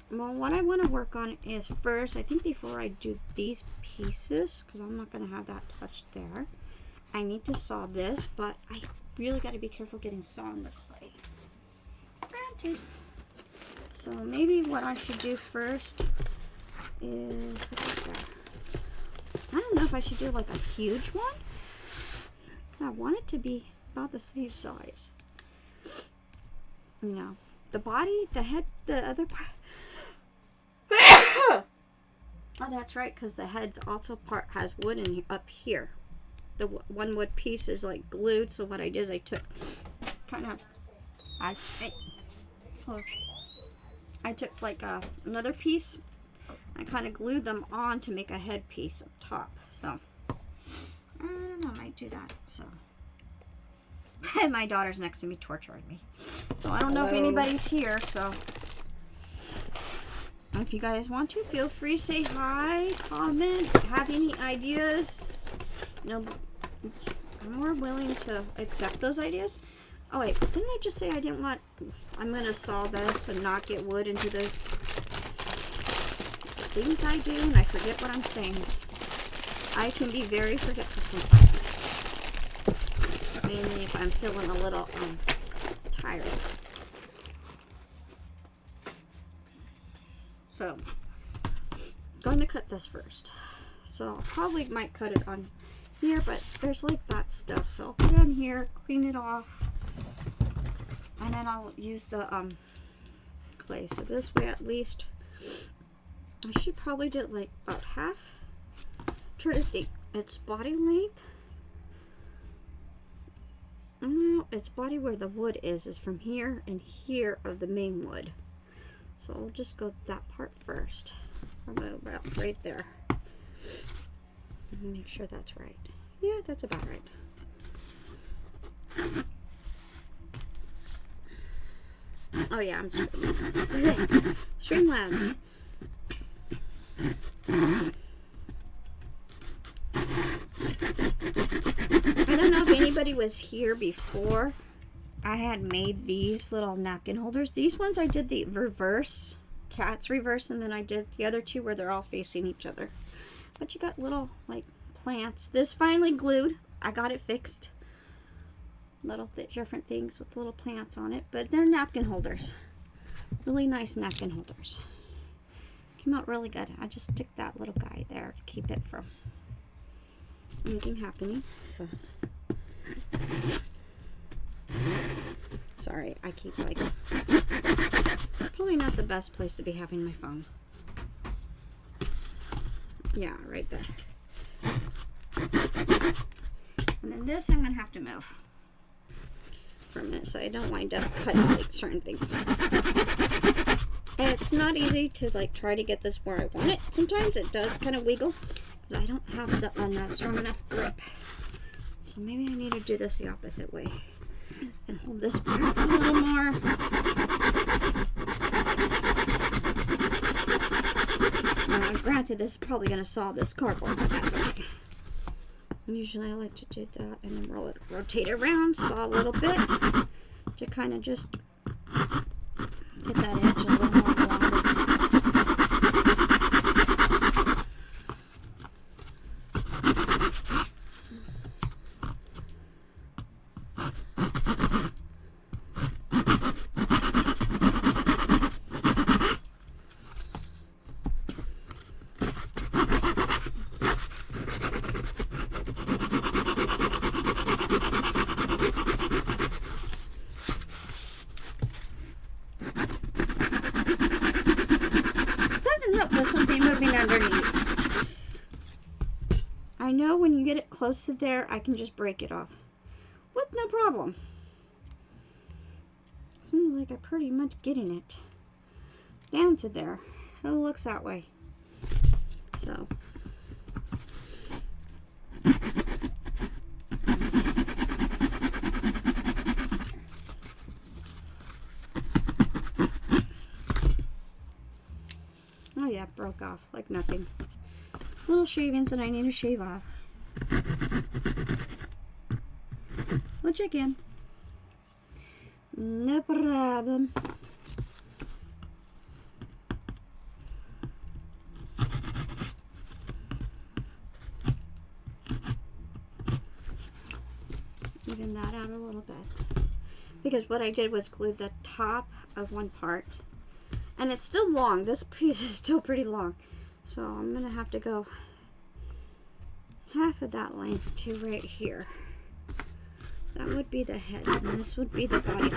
Well, what I want to work on is first, I think before I do these pieces, because I'm not going to have that touched there, I need to saw this, but I really got to be careful getting saw on the clay. Granted. So maybe what I should do first is, I don't know if I should do like a huge one. I want it to be about the same size. You know, the body, the head, the other part. Oh, that's right, because the head's also part has wood in up here. The one wood piece is like glued, so what I did is I took kind of, I took like another piece. I kind of glued them on to make a head piece up top. So I don't know, I might do that. So and my daughter's next to me torturing me. So I don't know if anybody's here. So if you guys want to, feel free to say hi, comment, have any ideas. You know, I'm more willing to accept those ideas. Oh wait, didn't I just say I didn't want, I'm going to saw this and not get wood into those things I do, and I forget what I'm saying. I can be very forgetful sometimes. Mainly if I'm feeling a little tired. So, going to cut this first. So, I'll probably might cut it on here, but there's like that stuff. So, I'll put it on here, clean it off, and then I'll use the clay. So, this way at least, I should probably do it like about half. Try to think, its body length. No, its body where the wood is from here and here of the main wood. So I'll just go that part first. About right there. Make sure that's right. Yeah, that's about right. Oh yeah, I'm Streamlabs. I don't know if anybody was here before. I had made these little napkin holders. These ones I did the reverse, cat's reverse, and then I did the other two where they're all facing each other. But you got little like plants. This finally glued. I got it fixed. Little different things with little plants on it, but they're napkin holders. Really nice napkin holders. Came out really good. I just took that little guy there to keep it from anything happening. So sorry, I keep like, probably not the best place to be having my phone. Yeah, right there. And then this I'm gonna have to move for a minute so I don't wind up cutting like certain things. And it's not easy to like try to get this where I want it. Sometimes it does kind of wiggle because I don't have the not strong enough grip. So maybe I need to do this the opposite way and hold this back a little more. Granted, this is probably going to saw this cardboard, but that's okay. Usually I like to do that and then rotate it around, saw a little bit to kind of just get that edge a little more longer. With something moving underneath. I know when you get it close to there, I can just break it off with no problem. Seems like I'm pretty much getting it down to there. It looks that way. So oh yeah, it broke off like nothing. Little shavings that I need to shave off. Which again, no problem. straighten that out a little bit. Because what I did was glue the top of one part. And it's still long. This piece is still pretty long. So I'm going to have to go half of that length to right here. That would be the head, and this would be the body.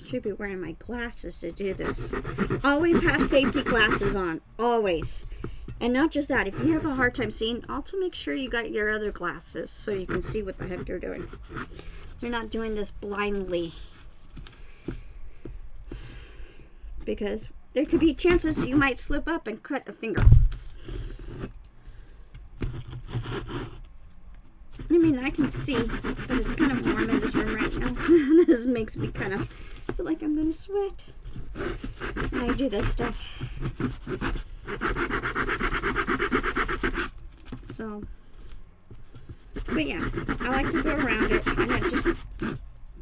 Should be wearing my glasses to do this. Always have safety glasses on. Always. And not just that. If you have a hard time seeing, also make sure you got your other glasses so you can see what the heck you're doing. You're not doing this blindly. Because there could be chances you might slip up and cut a finger. I mean, I can see, but it's kind of warm in this room right now. This makes me kind of feel like I'm going to sweat when I do this stuff. So, but yeah, I like to go around it, kind of just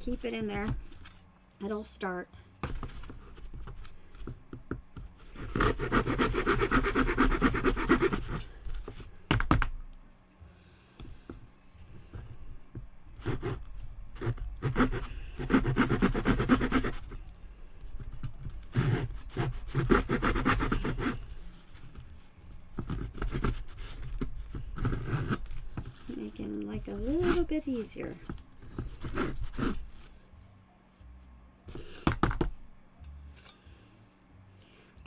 keep it in there. It'll start. Making like a little bit easier.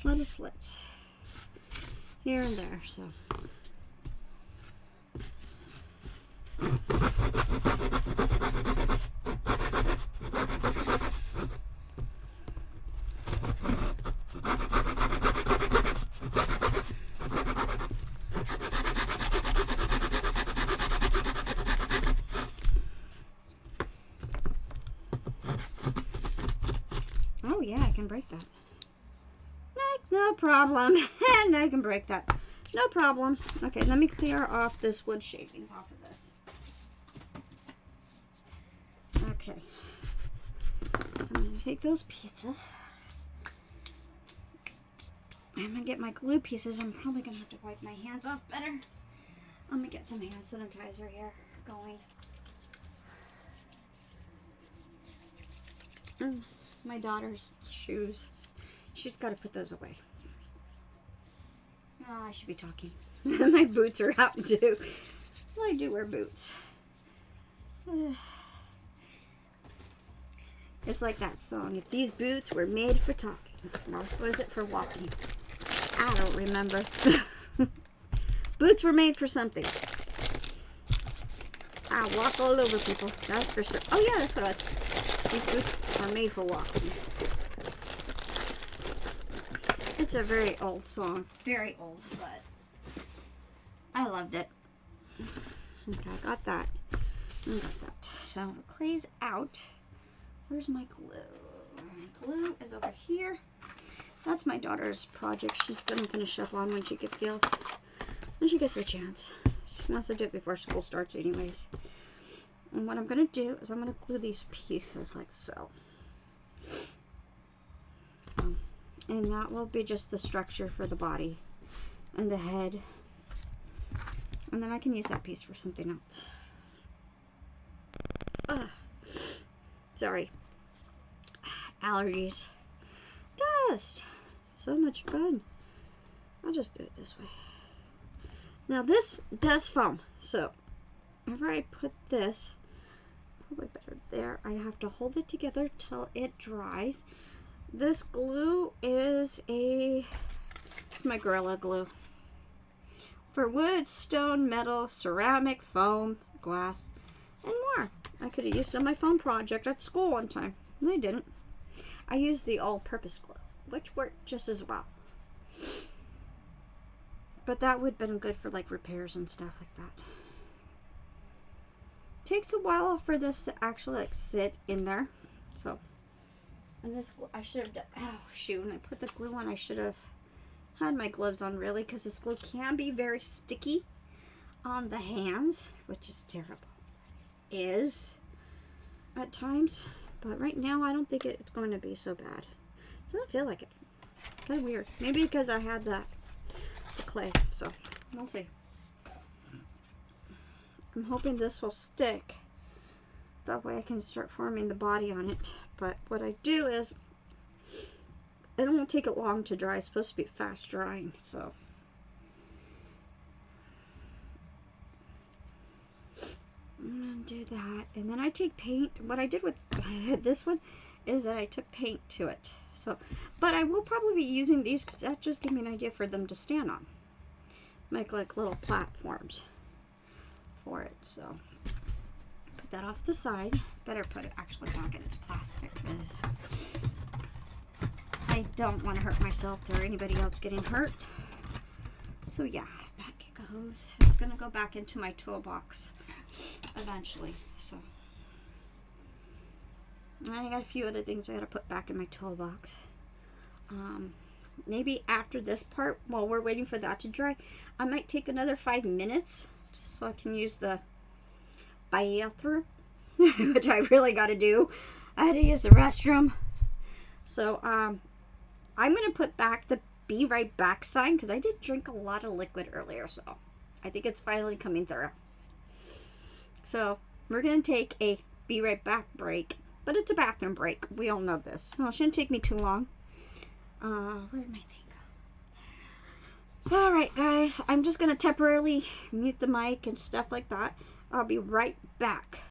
Little slits here and there, so. Oh yeah, I can break that. No problem. And I can break that. No problem. Okay, let me clear off this wood shavings off of this. Okay. I'm going to take those pieces. I'm going to get my glue pieces. I'm probably going to have to wipe my hands off better. I'm going to get some hand sanitizer here going. My daughter's shoes. She's got to put those away. Oh, I should be talking. My boots are out too. Well, I do wear boots. It's like that song. If these boots were made for talking, or was it for walking? I don't remember. Boots were made for something. I walk all over people. That's for sure. Oh yeah, that's what I was. These boots are made for walking. It's a very old song. Very old, but I loved it. Okay, I got that. I got that. So the clay's out. Where's my glue? My glue is over here. That's my daughter's project. She's gonna finish up on when she when she gets a chance. She wants to do it before school starts anyways. And what I'm gonna do is I'm gonna glue these pieces like so. And that will be just the structure for the body and the head. And then I can use that piece for something else. Sorry. Allergies. Dust. So much fun. I'll just do it this way. Now this does foam. So whenever I put this, probably better there, I have to hold it together till it dries. This glue is it's my Gorilla Glue. For wood, stone, metal, ceramic, foam, glass, and more. I could have used it on my foam project at school one time. And I didn't. I used the all-purpose glue, which worked just as well. But that would have been good for like repairs and stuff like that. Takes a while for this to actually like sit in there. So. And this, I should have done, oh shoot, when I put the glue on, I should have I had my gloves on really because this glue can be very sticky on the hands, which is terrible. Is at times, but right now I don't think it's going to be so bad. It doesn't feel like it. Kind of weird. Maybe because I had the clay, so we'll see. I'm hoping this will stick. That way I can start forming the body on it. But what I do is, it won't take it long to dry. It's supposed to be fast drying, so. I'm going to do that. And then I take paint. What I did with this one is that I took paint to it. So, but I will probably be using these because that just gave me an idea for them to stand on. Make like little platforms for it. So, put that off to the side. Better put it actually back in its plastic because I don't want to hurt myself or anybody else getting hurt. So yeah, back it goes. It's going to go back into my toolbox eventually. So I got a few other things I got to put back in my toolbox. Maybe after this part, while we're waiting for that to dry, I might take another 5 minutes just so I can use the bathroom, which I really got to do. I had to use the restroom. So I'm going to put back the be right back sign because I did drink a lot of liquid earlier, so I think it's finally coming through. So we're going to take a be right back break, but it's a bathroom break. We all know this. So it shouldn't take me too long. Where did my thing go? Alright guys, I'm just going to temporarily mute the mic and stuff like that. I'll be right back.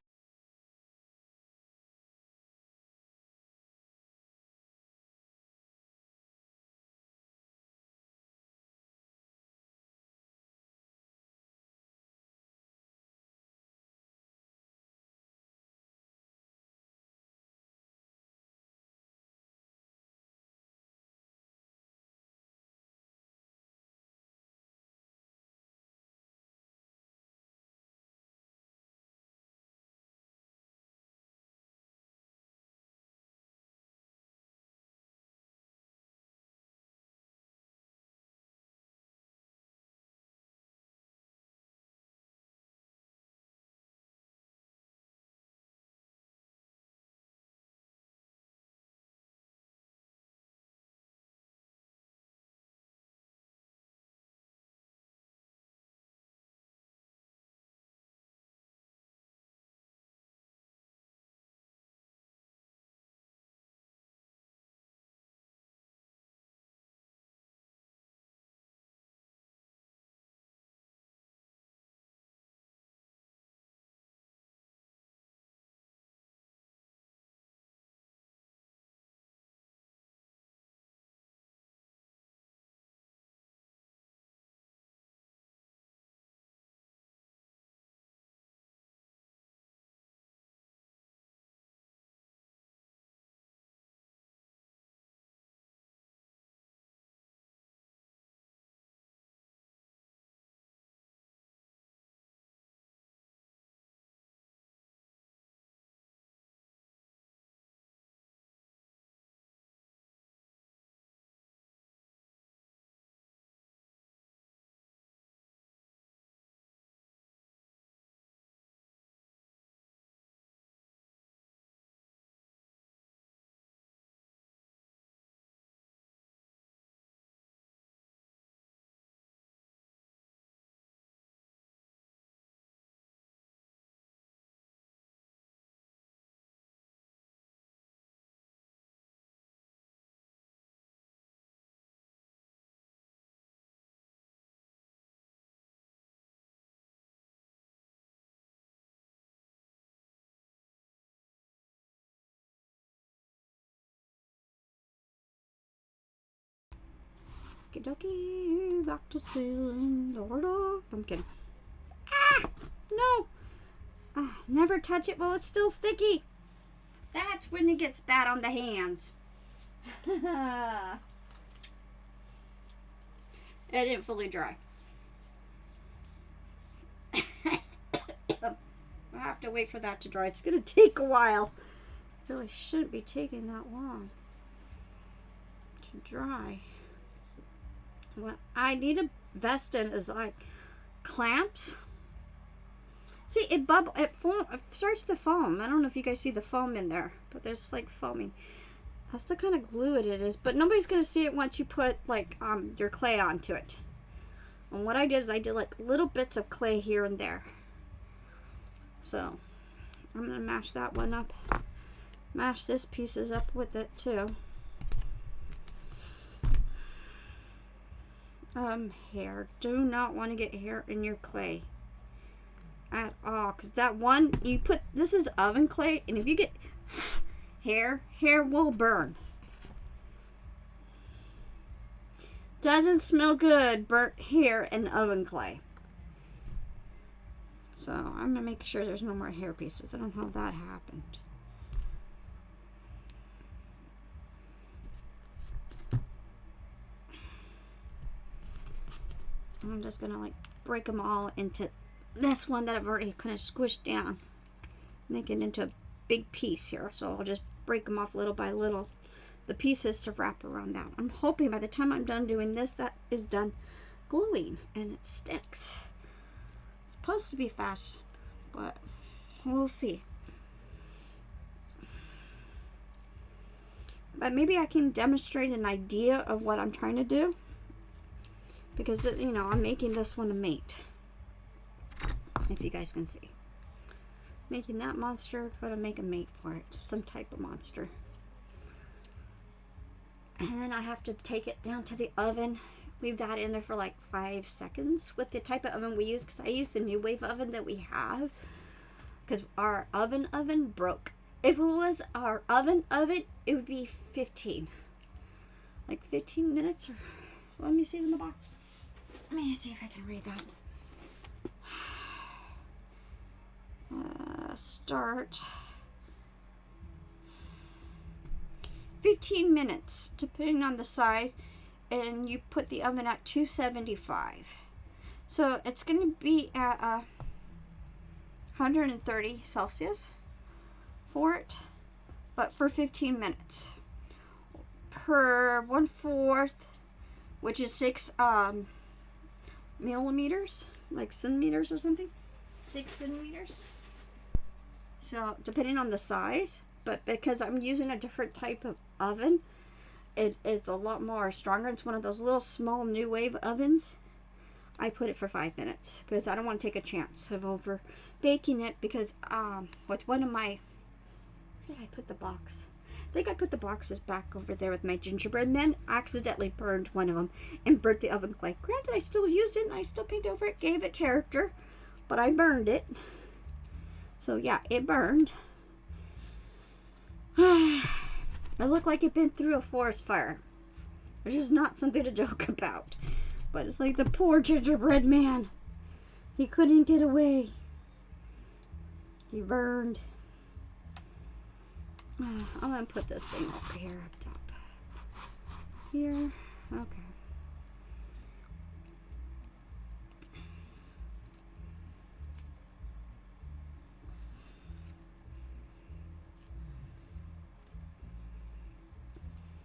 Okie dokie, back to sailing. I'm kidding. Ah! No! Never touch it while it's still sticky. That's when it gets bad on the hands. It didn't fully dry. I'll have to wait for that to dry. It's going to take a while. It really shouldn't be taking that long to dry. what I need to invest in is like clamps. See, it starts to foam. I don't know if you guys see the foam in there, but there's like foaming. That's the kind of glue it is, but nobody's gonna see it once you put like your clay onto it. And what I did is I did like little bits of clay here and there. So I'm gonna mash that one up. Mash this pieces up with it too. Hair. Do not want to get hair in your clay at all, because that one you put, this is oven clay, and if you get hair will burn. Doesn't smell good, burnt hair in oven clay. So I'm gonna make sure there's no more hair pieces. I don't know how that happened. I'm just gonna like break them all into this one that I've already kind of squished down, make it into a big piece here. So I'll just break them off little by little, the pieces to wrap around that. I'm hoping by the time I'm done doing this, that is done gluing and it sticks. It's supposed to be fast, but we'll see. But maybe I can demonstrate an idea of what I'm trying to do, because you know, I'm making this one a mate, if you guys can see. Making that monster, gotta make a mate for it, some type of monster. And then I have to take it down to the oven, leave that in there for like 5 seconds with the type of oven we use, because I use the NuWave oven that we have, because our oven broke. If it was our oven, it would be 15 minutes, or let me see in the box. Let me see if I can read that. Start 15 minutes depending on the size, and you put the oven at 275, so it's going to be at 130 Celsius for it, but for 15 minutes per 1/4, which is 6 millimeters, like centimeters or something, 6 centimeters. So depending on the size, but because I'm using a different type of oven, it is a lot more stronger. It's one of those little small NuWave ovens. I put it for 5 minutes because I don't want to take a chance of over baking it, because with one of my, where did I put the box? I think I put the boxes back over there with my gingerbread men. I accidentally burned one of them and burnt the oven clay. Granted, I still used it and I still painted over it, gave it character, but I burned it. So yeah, it burned. It looked like it'd been through a forest fire, which is not something to joke about. But it's like the poor gingerbread man. He couldn't get away. He burned. I'm going to put this thing over here up top. Here. Okay.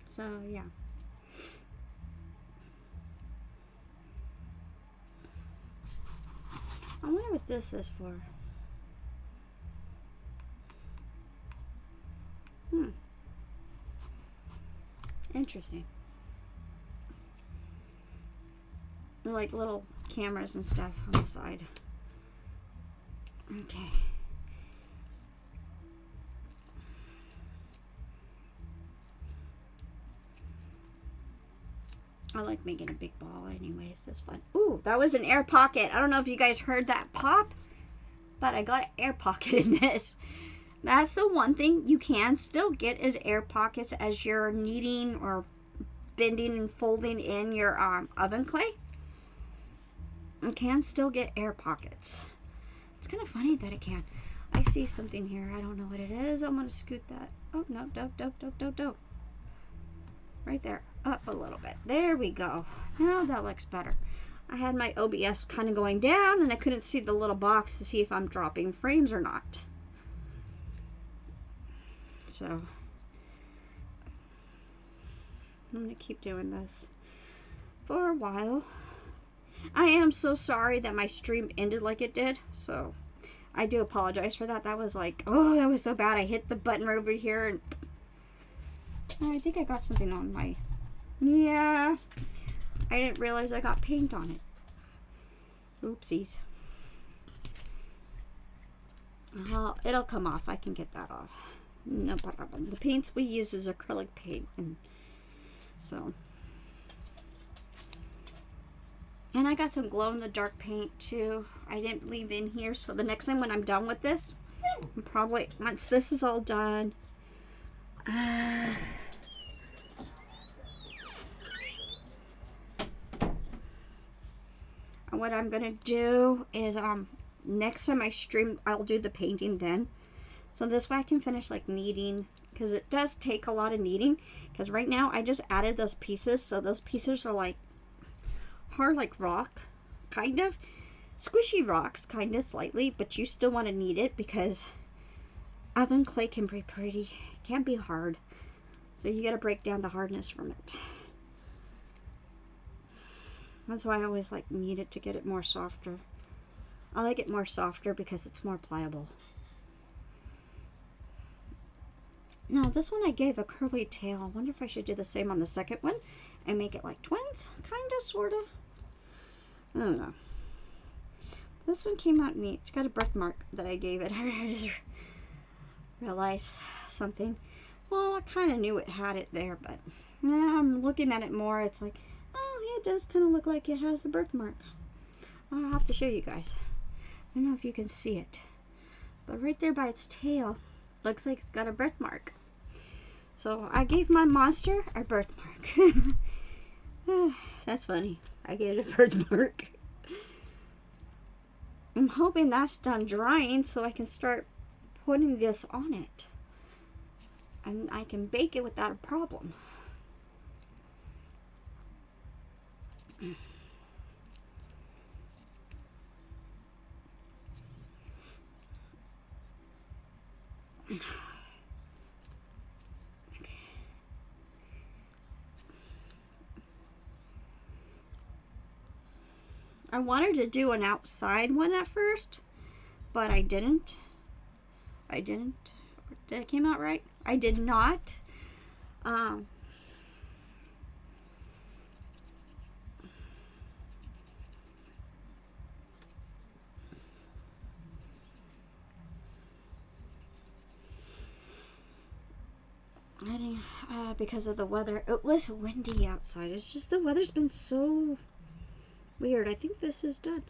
So, yeah. I wonder what this is for. Interesting. They're like little cameras and stuff on the side. Okay. I like making a big ball anyways. That's fun. Ooh, that was an air pocket. I don't know if you guys heard that pop, but I got an air pocket in this. That's the one thing you can still get is air pockets as you're kneading or bending and folding in your oven clay. You can still get air pockets. It's kind of funny that it can. I see something here. I don't know what it is. I'm going to scoot that. Oh, no, don't. Right there. Up a little bit. There we go. Now that looks better. I had my OBS kind of going down and I couldn't see the little box to see if I'm dropping frames or not. So I'm going to keep doing this. for a while. I am so sorry that my stream ended like it did, so I do apologize for that. That was like, oh, that was so bad. I hit the button right over here, and oh, I think I got something on my, yeah, I didn't realize I got paint on it. Oopsies. It'll come off. I can get that off. No problem. The paints we use is acrylic paint, and so. And I got some glow-in-the-dark paint too. I didn't leave in here, so the next time when I'm done with this, probably once this is all done, what I'm gonna do is next time I stream, I'll do the painting then. So this way I can finish like kneading, because it does take a lot of kneading. Because right now I just added those pieces, so those pieces are like hard like rock, kind of squishy rocks, kind of slightly, but you still want to knead it because oven clay can be pretty, it can be hard, so you got to break down the hardness from it. That's why I always like knead it to get it more softer. I like it more softer because it's more pliable. Now this one I gave a curly tail. I wonder if I should do the same on the second one and make it like twins, kind of, sort of. I don't know. This one came out neat. It's got a birthmark that I gave it. I just realized something. Well, I kind of knew it had it there, but now I'm looking at it more. It's like, oh, yeah, it does kind of look like it has a birthmark. I'll have to show you guys. I don't know if you can see it, but right there by its tail, looks like it's got a birthmark. So I gave my monster a birthmark. That's funny. I gave it a birthmark. I'm hoping that's done drying so I can start putting this on it. And I can bake it without a problem. I wanted to do an outside one at first, but I didn't. Did it came out right? I did not. I didn't, because of the weather. It was windy outside. It's just the weather's been so weird. I think this is done.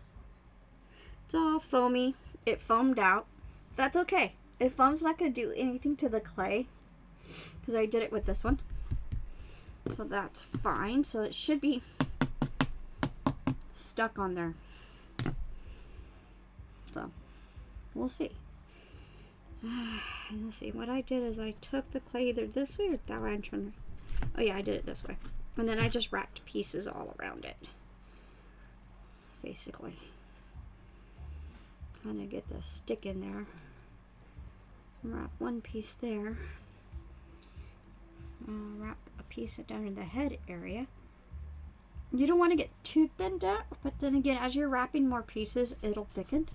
It's all foamy. It foamed out. That's okay. If foam's not going to do anything to the clay, because I did it with this one. So that's fine. So it should be stuck on there. So we'll see. And let's see. What I did is I took the clay either this way or that way. I'm trying to. Oh yeah, I did it this way. And then I just wrapped pieces all around it. Basically. Kind of get the stick in there. Wrap one piece there. Wrap a piece down in the head area. You don't want to get too thinned out, but then again, as you're wrapping more pieces, it'll thicken.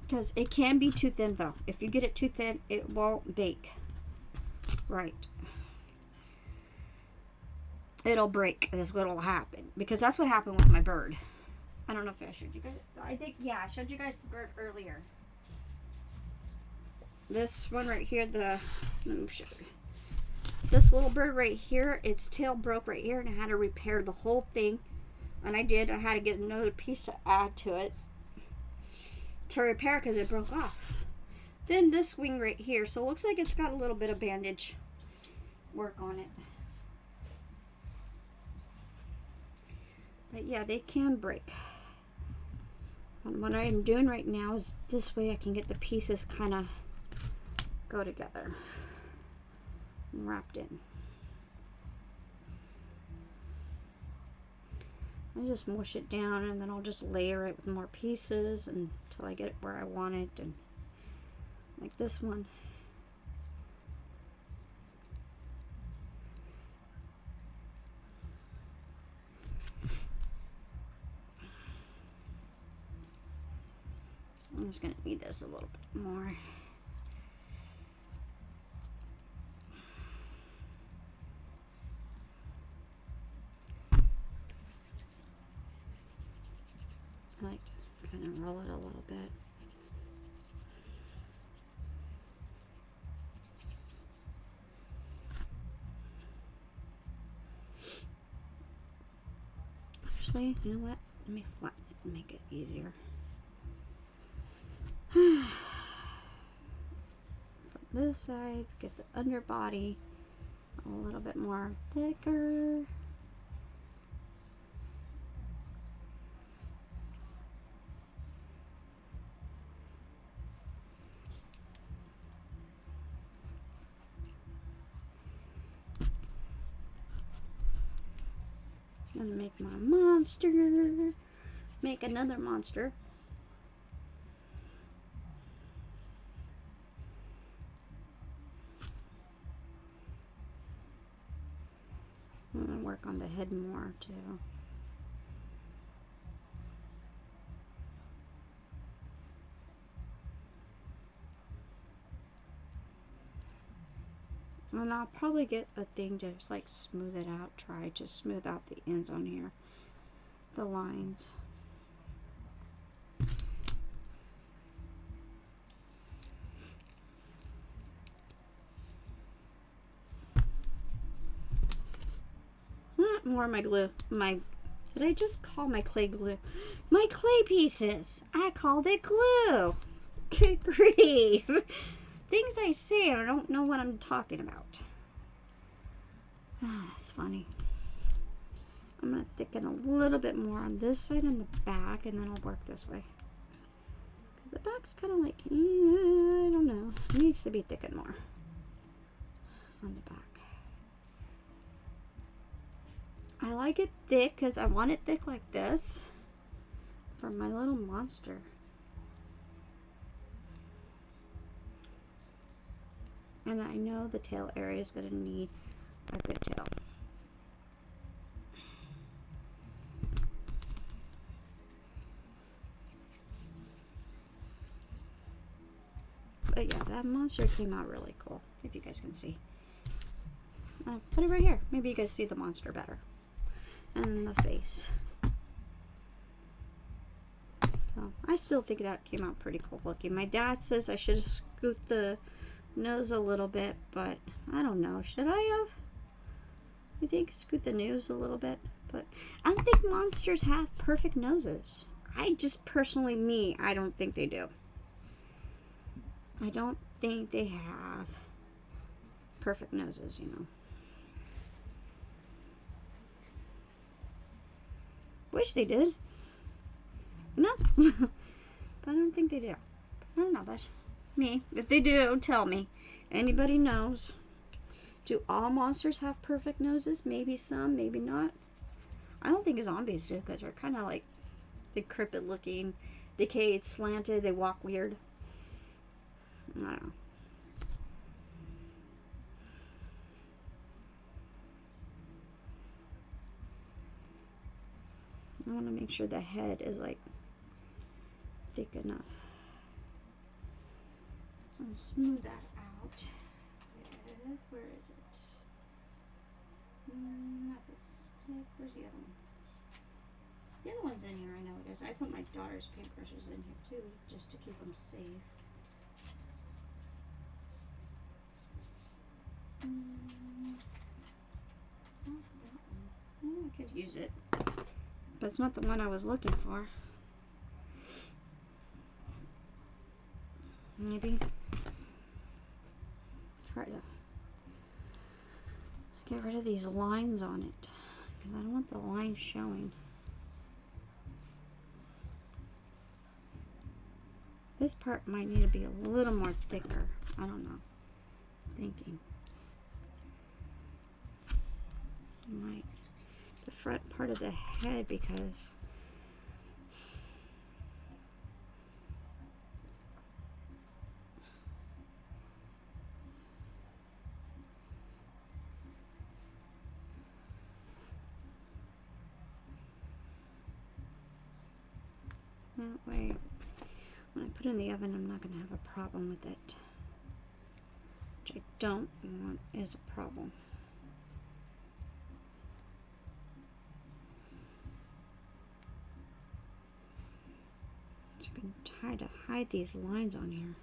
Because it can be too thin though. If you get it too thin, it won't bake. Right. It'll break is what'll happen. Because that's what happened with my bird. I don't know if I showed you guys. I think, yeah, I showed you guys the bird earlier. This one right here, let me show you. This little bird right here, its tail broke right here, and I had to repair the whole thing. And I did. I had to get another piece to add to it to repair because it broke off. Then this wing right here, so it looks like it's got a little bit of bandage work on it. But yeah, they can break. And what I am doing right now is this way I can get the pieces kind of go together and wrapped in. I just mush it down and then I'll just layer it with more pieces until I get it where I want it, and like this one. I'm just going to knead this a little bit more. I like to kind of roll it a little bit. Actually, you know what? Let me flatten it and make it easier. From this side, get the underbody a little bit more thicker. And make my monster. Make another monster. I'm gonna work on the head more too. And I'll probably get a thing to just like smooth it out, try to smooth out the ends on here, the lines. More of my glue. Did I just call my clay glue? My clay pieces. I called it glue. Good grief. Things I say, I don't know what I'm talking about. Ah, that's funny. I'm going to thicken a little bit more on this side and the back, and then I'll work this way. Because the back's kind of like, I don't know. It needs to be thickened more on the back. I like it thick because I want it thick like this for my little monster. And I know the tail area is going to need a good tail. But yeah, that monster came out really cool, if you guys can see. Put it right here. Maybe you guys see the monster better. And the face. So I still think that came out pretty cool looking. My dad says I should have scooped the nose a little bit, but I don't know. Should I have? You think scoot the nose a little bit? But I don't think monsters have perfect noses. I just personally, I don't think they do. I don't think they have perfect noses, you know. Wish they did. No. But I don't think they do. I don't know. That's me. If they do, tell me. Anybody knows. Do all monsters have perfect noses? Maybe some, maybe not. I don't think zombies do, because they're kind of like decrepit looking, decayed, slanted. They walk weird. I don't know. I want to make sure the head is like thick enough. I'll smooth that out with, where is it? Not the stick. Where's the other one? The other one's in here. I know it is. I put my daughter's paintbrushes in here too, just to keep them safe. Not that one. Oh, I could use it. But it's not the one I was looking for. Maybe try to get rid of these lines on it, because I don't want the lines showing. This part might need to be a little more thicker. I don't know. Thinking. Might. The front part of the head, because that way when I put put it in the oven, I'm not going to have a problem with it. Which I don't want is a problem. Just going to try to hide these lines on here.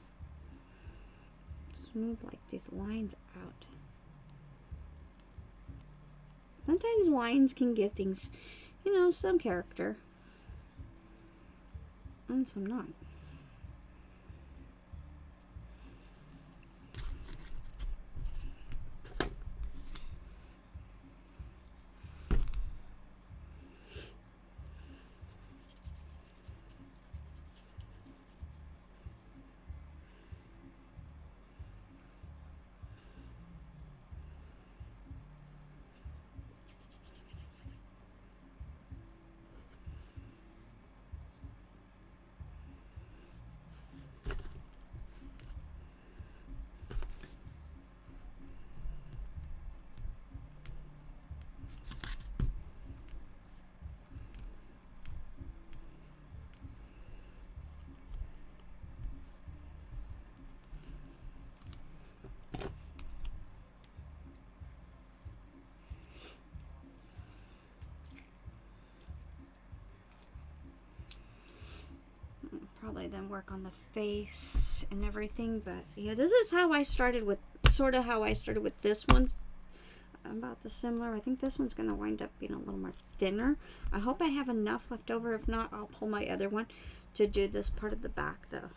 Smooth like these lines out. Sometimes lines can give things, you know, some character. And some not. Probably then work on the face and everything, but yeah, this is how I started with, sort of how I started with this one. About the similar. I think this one's going to wind up being a little more thinner. I hope I have enough left over. If not, I'll pull my other one to do this part of the back though.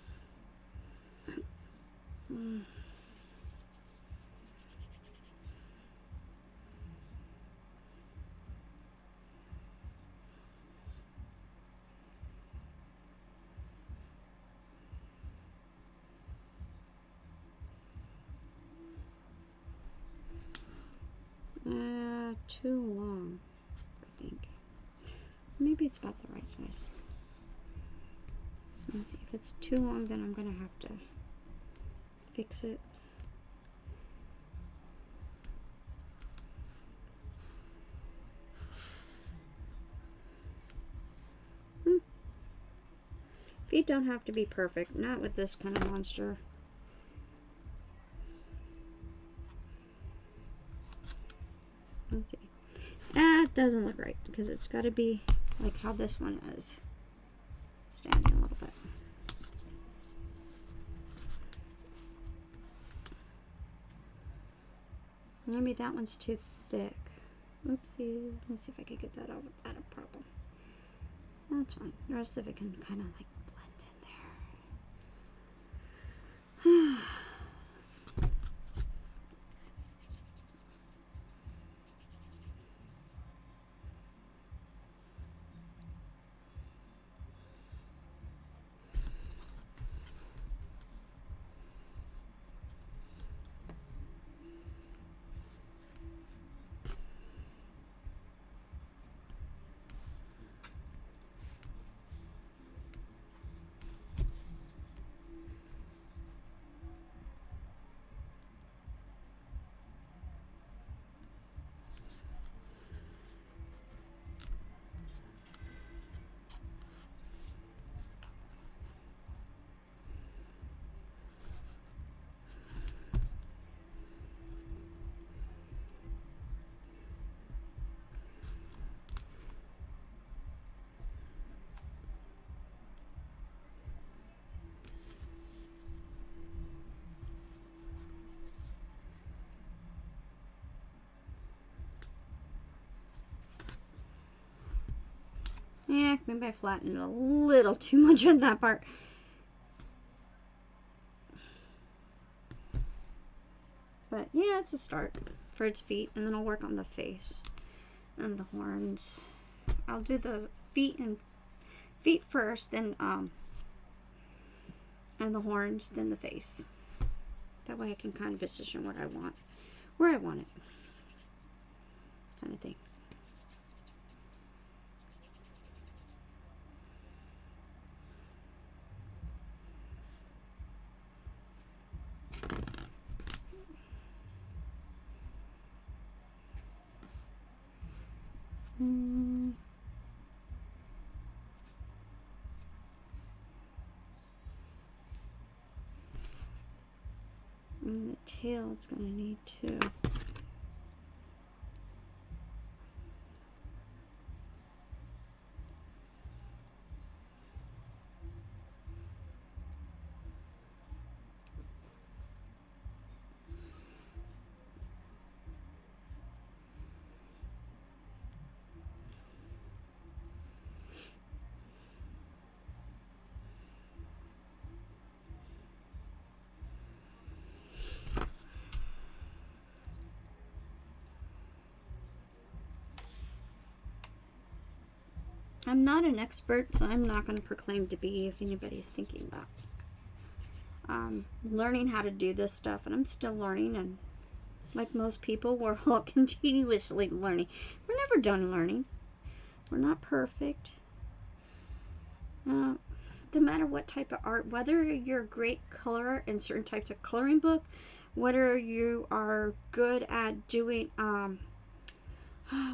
Too long, I think. Maybe it's about the right size. Let's see. If it's too long, then I'm gonna have to fix it. Feet don't have to be perfect, not with this kind of monster. Let's see. That doesn't look right because it's got to be like how this one is. Standing a little bit. Maybe that one's too thick. Oopsies. Let's see if I can get that out without a problem. That's fine. The rest of it can kind of like blend in there. Yeah, maybe I flattened it a little too much on that part. But yeah, it's a start for its feet, and then I'll work on the face and the horns. I'll do the feet first, then and the horns, then the face. That way I can kind of position what I want, where I want it, kind of thing. And the tail it's going to need too. I'm not an expert, so I'm not going to proclaim to be if anybody's thinking that. Learning how to do this stuff, and I'm still learning, and like most people, we're all continuously learning. We're never done learning. We're not perfect. No matter what type of art, whether you're a great colorer in certain types of coloring book, whether you are good at doing, oh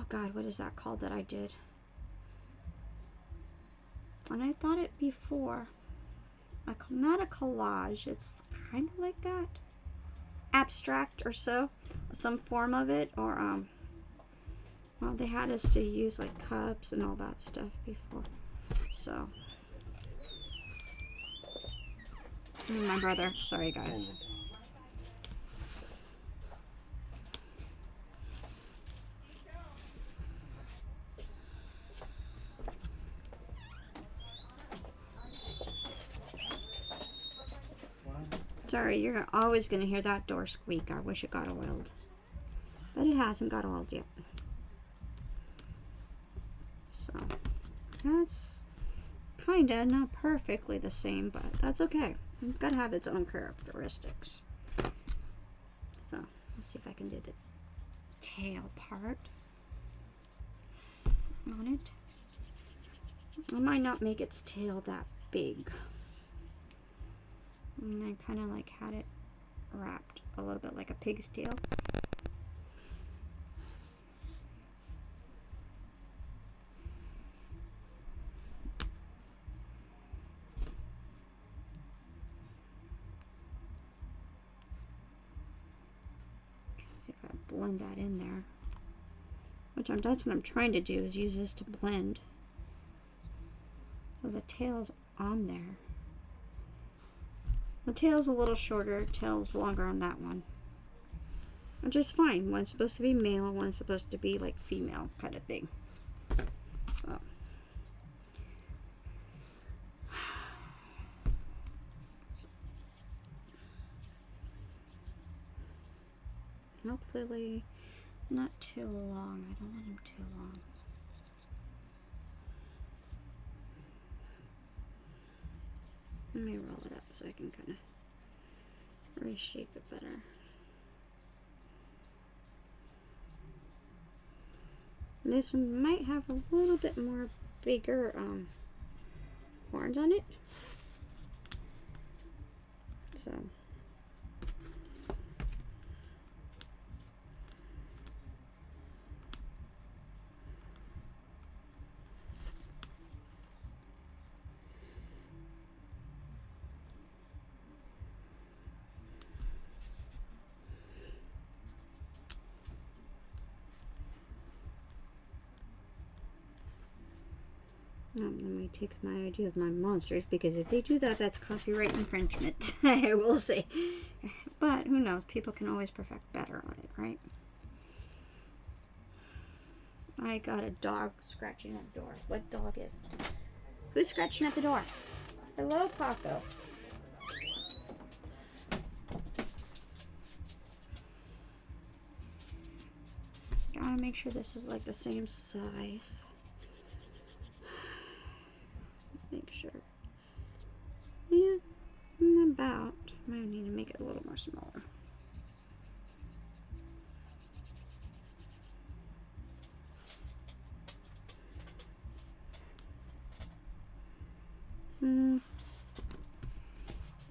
God, what is that called that I did? And I thought it before. Not a collage, it's kind of like that. Abstract or so, some form of it, or well, they had us to use like cups and all that stuff before. So, my brother, sorry guys. Sorry, you're always going to hear that door squeak. I wish it got oiled. But it hasn't got oiled yet. So, that's kind of not perfectly the same, but that's okay. It's got to have its own characteristics. So, let's see if I can do the tail part on it. I might not make its tail that big. And I kind of like had it wrapped a little bit like a pig's tail. See if I blend that in there. That's what I'm trying to do, is use this to blend. So the tail's on there. The tail's a little shorter, tail's longer on that one. Which is fine. One's supposed to be male, one's supposed to be like female kind of thing. So. Hopefully not too long. I don't want him too long. Let me roll it up so I can kind of reshape it better. This one might have a little bit more bigger horns on it. So. Let me take my idea of my monsters, because if they do that, that's copyright infringement. I will say. But who knows? People can always perfect better on it, right? I got a dog scratching at the door. What dog is it? Who's scratching at the door? Hello, Paco. Gotta make sure this is like the same size. Make sure. Yeah, about. Might need to make it a little more smaller.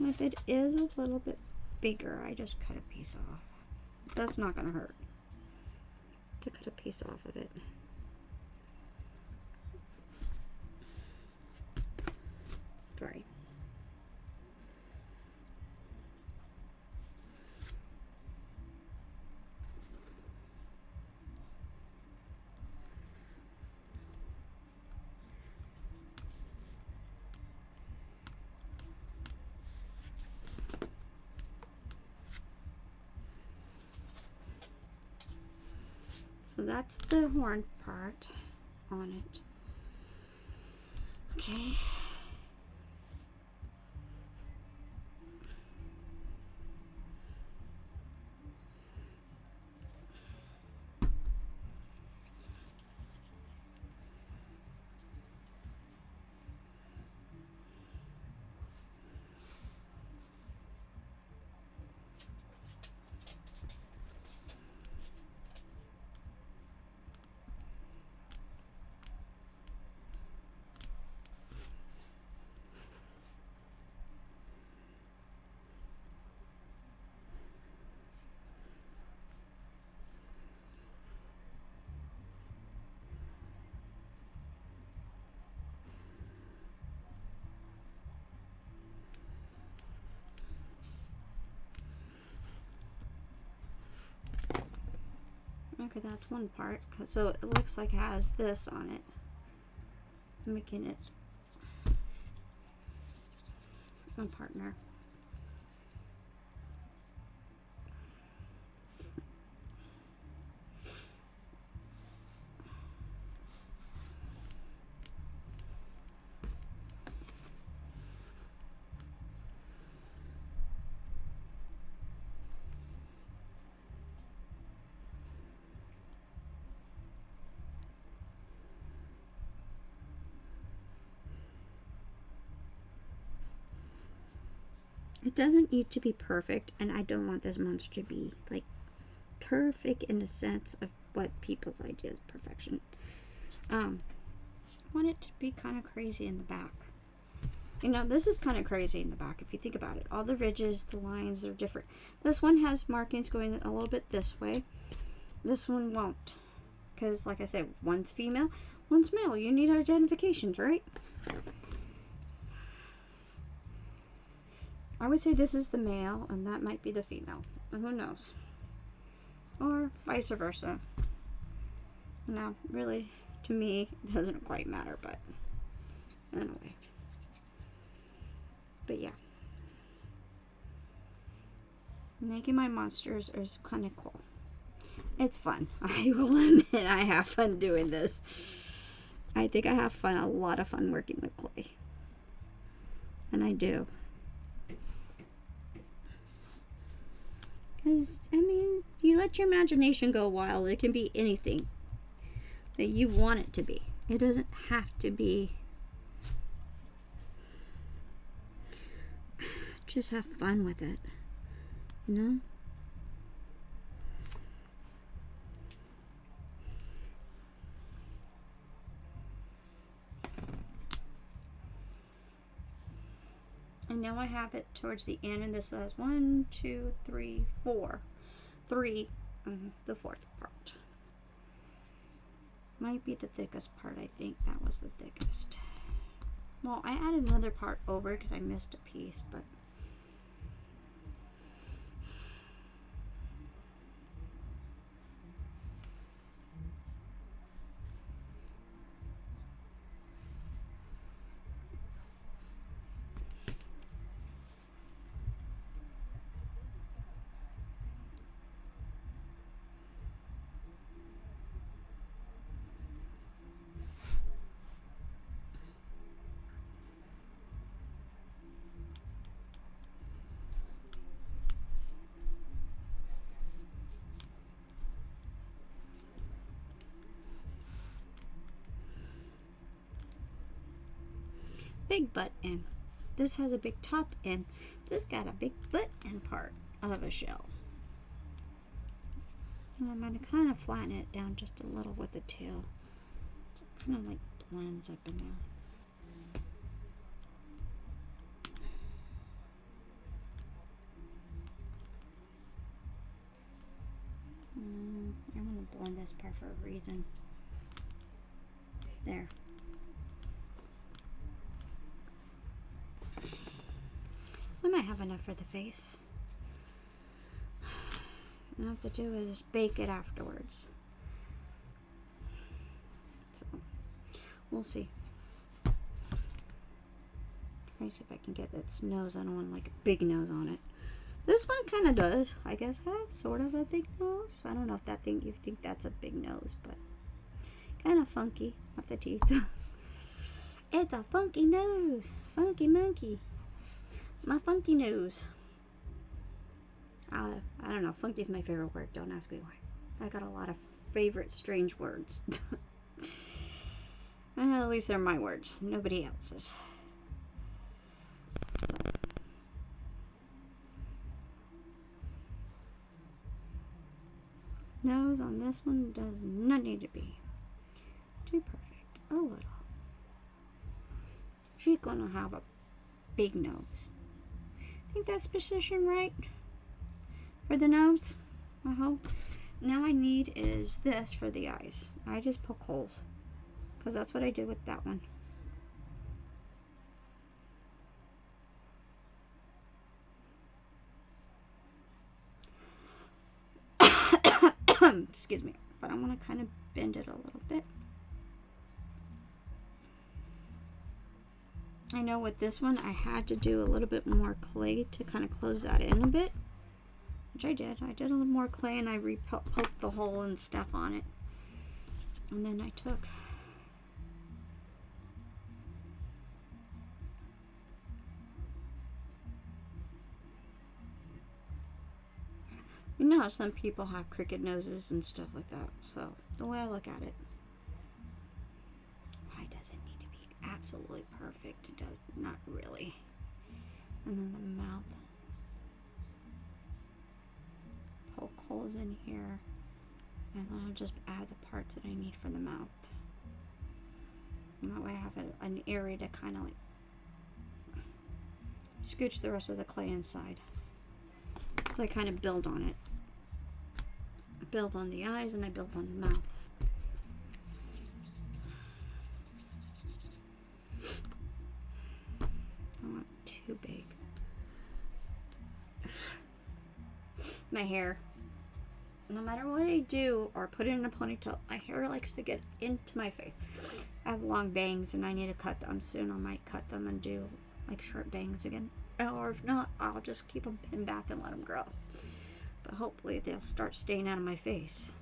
If it is a little bit bigger, I just cut a piece off. That's not gonna hurt to cut a piece off of it. Sorry. So that's the horn part on it. Okay. Okay, that's one part. So it looks like it has this on it, making it a partner. It doesn't need to be perfect, and I don't want this monster to be like perfect in the sense of what people's idea of perfection. I want it to be kind of crazy in the back. You know, this is kind of crazy in the back if you think about it. All the ridges, the lines are different. This one has markings going a little bit this way. This one won't. Because, like I said, one's female, one's male. You need identifications, right? I would say this is the male, and that might be the female. Who knows? Or vice versa. Now, really, to me, it doesn't quite matter, but anyway. But yeah. Making my monsters is kind of cool. It's fun. I will admit I have fun doing this. I think I have fun, a lot of fun working with clay. And I do. Because, I mean, you let your imagination go wild. It can be anything that you want it to be. It doesn't have to be. Just have fun with it. You know? And now I have it towards the end, and this has 1, 2, 3, 4. 3, the fourth part. Might be the thickest part, I think. That was the thickest. Well, I added another part over because I missed a piece, but big butt end. This has a big top end. This got a big butt end part of a shell. And I'm going to kind of flatten it down just a little with the tail. So it kind of like blends up in there. I want to blend this part for a reason. There. I might have enough for the face. What I have to do is bake it afterwards. So, we'll see. Try to see if I can get this nose. I don't want like a big nose on it. This one kind of does, I guess, have sort of a big nose. I don't know if that thing you think that's a big nose, but kind of funky with the teeth. It's a funky nose. Funky monkey. My funky nose. I don't know. Funky is my favorite word. Don't ask me why. I got a lot of favorite strange words. At least they're my words. Nobody else's. So. Nose on this one does not need to be too perfect. A little. She's gonna have a big nose. Think that's positioned right for the nose? I hope. Now I need is this for the eyes. I just poke holes because that's what I did with that one. Excuse me, but I want to kind of bend it a little bit. I know with this one I had to do a little bit more clay to kind of close that in a bit, which I did. I did a little more clay and I poked the hole and stuff on it. And then I took you know how some people have crooked noses and stuff like that. So the way I look at it, why does it need to be absolutely perfect? It does not really. And then the mouth, poke holes in here, and then I'll just add the parts that I need for the mouth. And that way I have an area to kind of like scooch the rest of the clay inside. So I kind of build on it. I build on the eyes and I build on the mouth. I want too big. My hair. No matter what I do or put it in a ponytail, my hair likes to get into my face. I have long bangs and I need to cut them soon. I might cut them and do like short bangs again. Or if not, I'll just keep them pinned back and let them grow. But hopefully they'll start staying out of my face.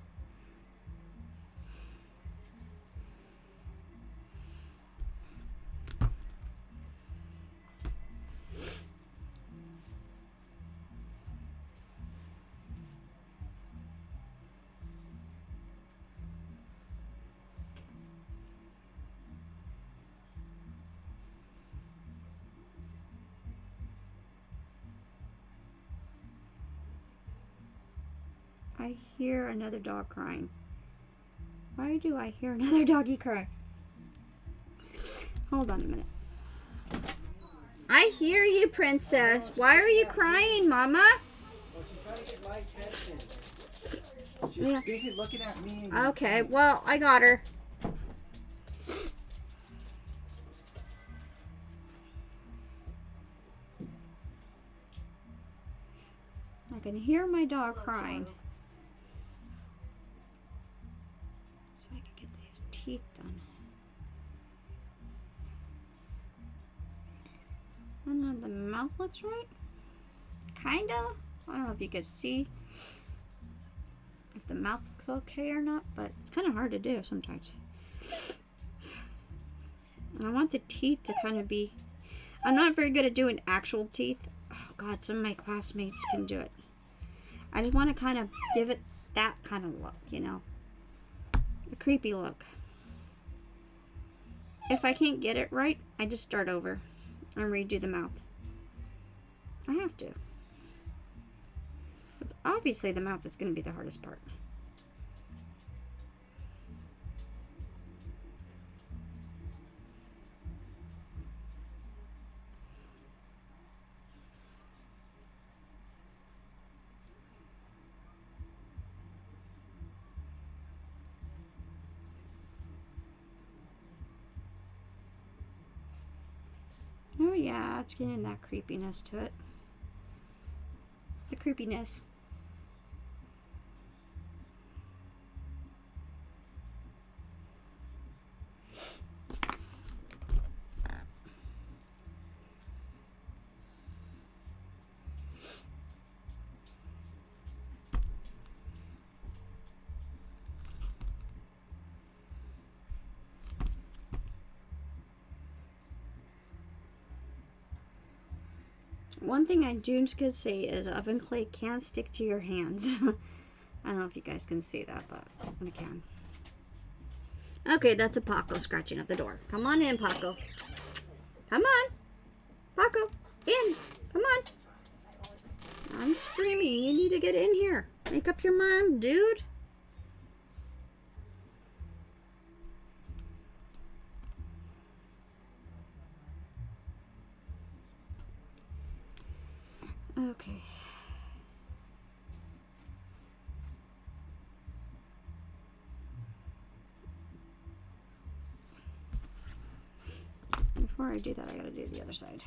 I hear another dog crying. Why do I hear another doggy cry? Hold on a minute. I hear you, princess. Why are you crying, Mama? Well, she's trying to get my attention. She's Yeah. busy looking at me. Okay, well, I got her. I can hear my dog crying. So I can get these teeth done. I don't know if the mouth looks right. Kinda. I don't know if you can see if the mouth looks okay or not, but it's kind of hard to do sometimes. And I want the teeth to kind of be... I'm not very good at doing actual teeth. Oh God, some of my classmates can do it. I just want to kind of give it that kind of look, you know? A creepy look. If I can't get it right, I just start over and redo the mouth. I have to. It's obviously the mouth is going to be the hardest part. Oh yeah, it's getting that creepiness to it. The creepiness. one thing I do could say is oven clay can stick to your hands. I don't know if you guys can see that, but I can. Okay, that's a Paco scratching at the door. Come on in, Paco. Come on. Paco, in. Come on. I'm screaming. You need to get in here. Make up your mind, dude. Okay. Before I do that, I gotta do the other side.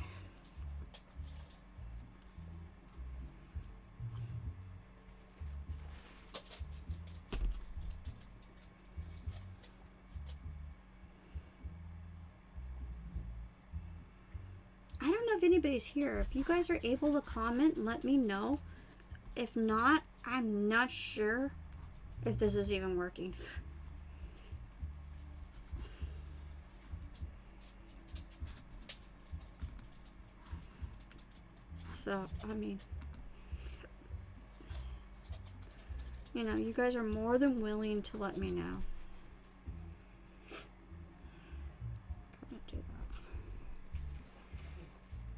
I don't know if anybody's here. If you guys are able to comment and let me know. If not, I'm not sure if this is even working. So, I mean, you know, you guys are more than willing to let me know. Gonna do that.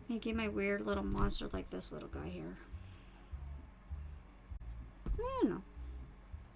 Making my weird little monster like this little guy here. I don't know.